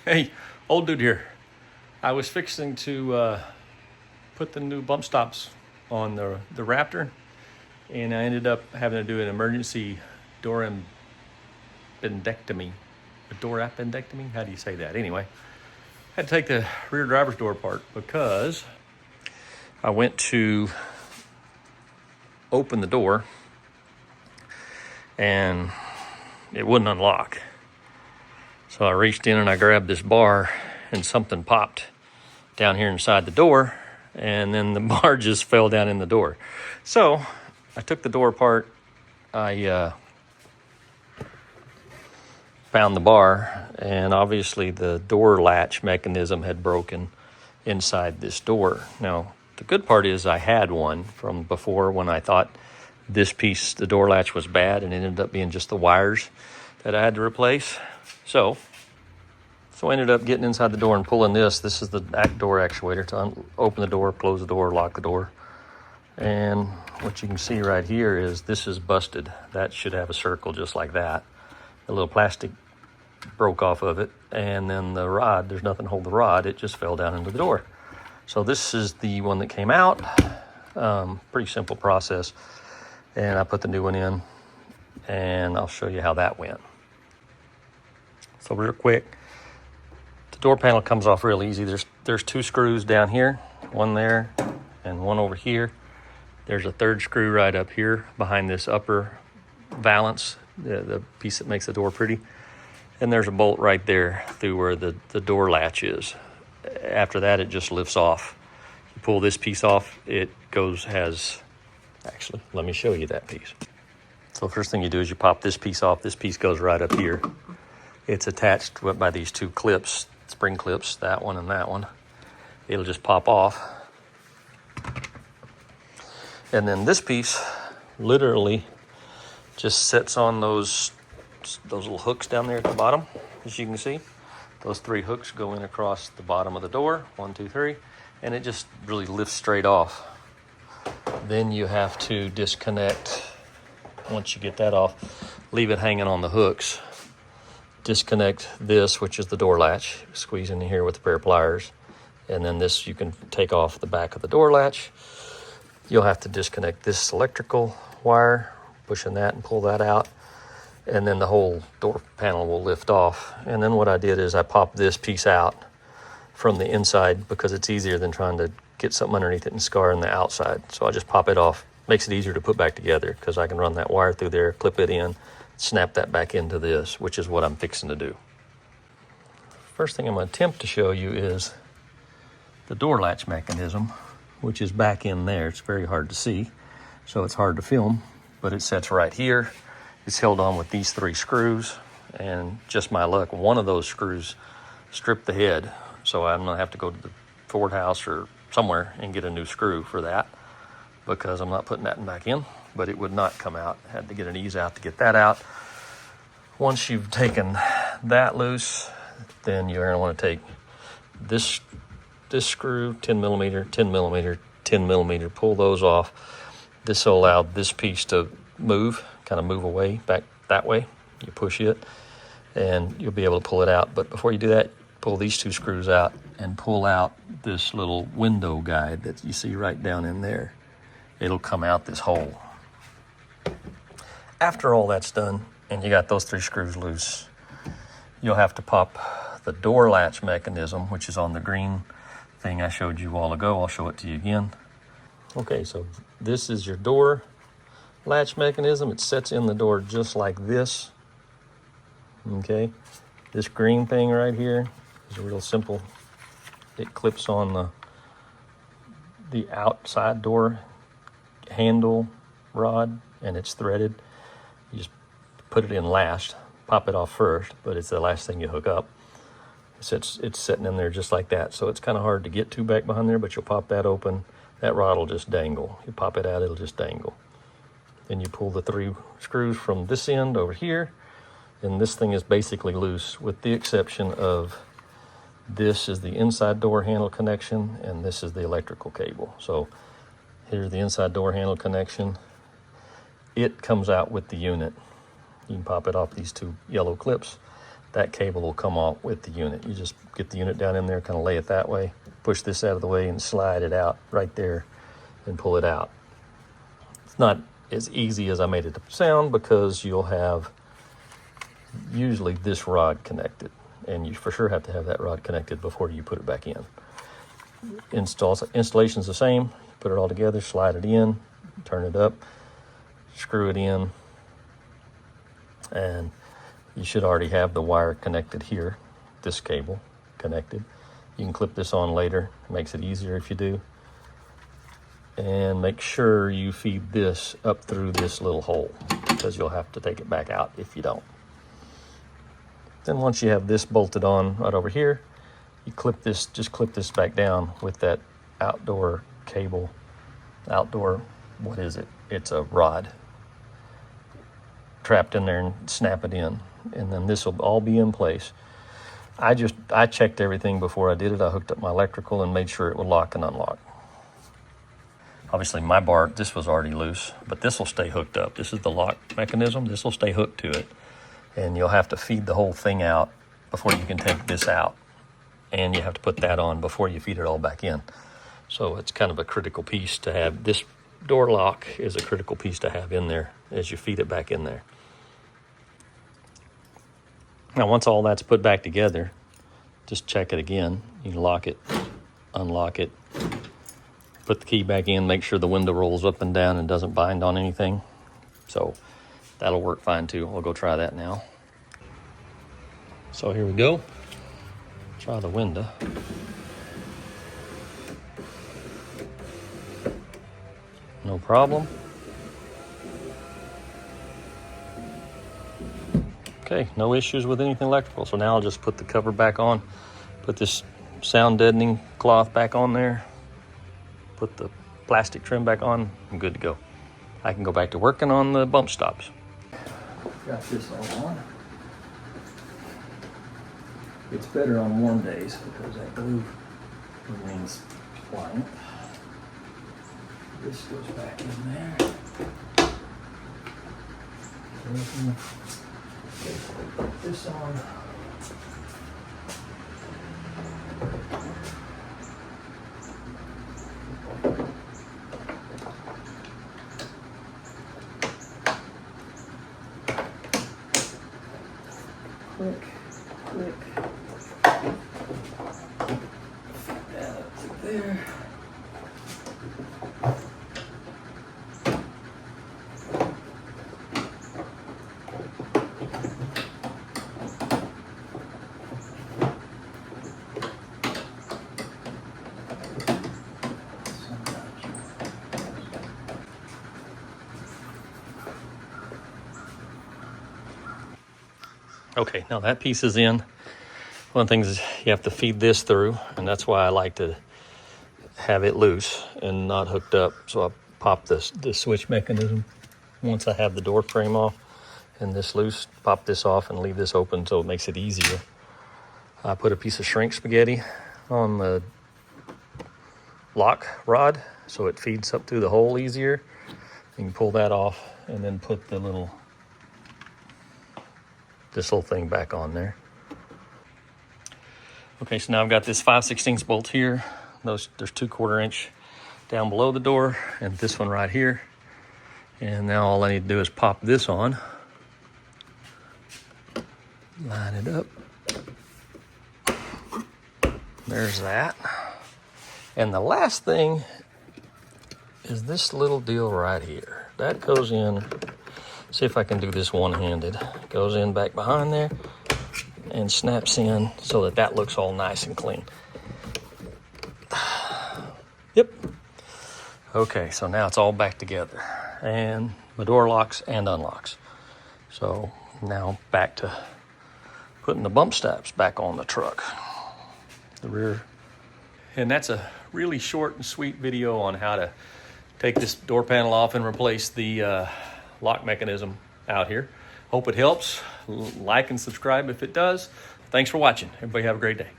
Hey, old dude here. I was fixing to put the new bump stops on the Raptor, and I ended up having to do an emergency door appendectomy. A door appendectomy? How do you say that? Anyway, I had to take the rear driver's door apart because I went to open the door and it wouldn't unlock. So I reached in and I grabbed this bar and something popped down here inside the door, and then the bar just fell down in the door. So I took the door apart. I found the bar, and obviously the door latch mechanism had broken inside this door. Now, the good part is I had one from before when I thought this piece, the door latch, was bad, and it ended up being just the wires that I had to replace. So I ended up getting inside the door and pulling this. This is the door actuator to open the door, close the door, lock the door. And what you can see right here is this is busted. That should have a circle just like that. A little plastic broke off of it. And then the rod, there's nothing to hold the rod. It just fell down into the door. So this is the one that came out. Pretty simple process. And I put the new one in, and I'll show you how that went. So real quick, the door panel comes off real easy. There's two screws down here, one there and one over here. There's a third screw right up here behind this upper valance, the piece that makes the door pretty. And there's a bolt right there through where the door latch is. After that, it just lifts off. You pull this piece off, it actually, let me show you that piece. So first thing you do is you pop this piece off. This piece goes right up here. It's attached by these two clips, spring clips, that one and that one. It'll just pop off. And then this piece literally just sits on those little hooks down there at the bottom, as you can see. Those three hooks go in across the bottom of the door, 1, 2, 3, and it just really lifts straight off. Then you have to disconnect. Once you get that off, leave it hanging on the hooks. Disconnect this, which is the door latch. Squeeze in here with a pair of pliers. And then this, you can take off the back of the door latch. You'll have to disconnect this electrical wire, pushing that and pull that out. And then the whole door panel will lift off. And then what I did is I popped this piece out from the inside because it's easier than trying to get something underneath it and scar in the outside. So I just pop it off. Makes it easier to put back together because I can run that wire through there, clip it in, snap that back into this, which is what I'm fixing to do. First thing I'm going to attempt to show you is the door latch mechanism, which is back in there. It's very hard to see, so it's hard to film, but it sits right here. It's held on with these three screws, and just my luck, one of those screws stripped the head, so I'm going to have to go to the Ford house or somewhere and get a new screw for that because I'm not putting that back in. But it would not come out. I had to get an ease out to get that out. Once you've taken that loose, then you're going to want to take this screw, 10 millimeter, 10 millimeter, 10 millimeter, pull those off. This will allow this piece to move, kind of move away, back that way. You push it, and you'll be able to pull it out. But before you do that, pull these two screws out and pull out this little window guide that you see right down in there. It'll come out this hole. After all that's done, and you got those three screws loose, you'll have to pop the door latch mechanism, which is on the green thing I showed you a while ago. I'll show it to you again. Okay, so this is your door latch mechanism. It sets in the door just like this. Okay, this green thing right here is real simple. It clips on the outside door handle rod, and it's threaded. You just put it in last, pop it off first, but it's the last thing you hook up. It's sitting in there just like that, so it's kind of hard to get to back behind there, but you'll pop that open, that rod will just dangle. You pop it out, it'll just dangle. Then you pull the three screws from this end over here, and this thing is basically loose, with the exception of this is the inside door handle connection, and this is the electrical cable. So here's the inside door handle connection. It comes out with the unit. You can pop it off these two yellow clips. that cable will come off with the unit. You just get the unit down in there, kind of lay it that way, push this out of the way and slide it out right there and pull it out. It's not as easy as I made it sound because you'll have usually this rod connected, and you for sure have to have that rod connected before you put it back in. Installation's the same. Put it all together, slide it in, turn it up, screw it in, and you should already have the wire connected here, this cable connected. You can clip this on later. It makes it easier if you do. And make sure you feed this up through this little hole, because you'll have to take it back out if you don't. Then once you have this bolted on right over here, you clip this, just clip this back down with that outdoor cable. What is it? It's a rod trapped in there, and snap it in. And then this will all be in place. I checked everything before I did it. I hooked up my electrical and made sure it would lock and unlock. Obviously my bar, this was already loose, but this will stay hooked up. This is the lock mechanism. This will stay hooked to it. And you'll have to feed the whole thing out before you can take this out. And you have to put that on before you feed it all back in. So it's kind of a critical piece to have. This door lock is a critical piece to have in there as you feed it back in there. Now, once all that's put back together, just check it again. You can lock it, unlock it, put the key back in, make sure the window rolls up and down and doesn't bind on anything. So that'll work fine too. We'll go try that now. So here we go. Try the window. No problem. Okay, no issues with anything electrical. So now I'll just put the cover back on, put this sound deadening cloth back on there, put the plastic trim back on. I'm good to go. I can go back to working on the bump stops. Got this all on. It's better on warm days because that glue remains pliant. This goes back in there. Put this on. Click, click. That up to there. Okay, now that piece is in. One of the things is you have to feed this through, and that's why I like to have it loose and not hooked up. So I pop the switch mechanism once I have the door frame off and this loose, pop this off and leave this open so it makes it easier. I put a piece of shrink spaghetti on the lock rod so it feeds up through the hole easier. You can pull that off and then put the this little thing back on there. Okay, so now I've got this 5/16 bolt here. There's 2 1/4 inch down below the door and this one right here. And now all I need to do is pop this on. Line it up. There's that. And the last thing is this little deal right here. That goes in. See if I can do this one-handed. Goes in back behind there and snaps in so that looks all nice and clean. Yep. Okay, so now it's all back together. And my door locks and unlocks. So now back to putting the bump stops back on the truck. The rear. And that's a really short and sweet video on how to take this door panel off and replace the lock mechanism out here. Hope it helps. Like and subscribe if it does. Thanks for watching. Everybody have a great day.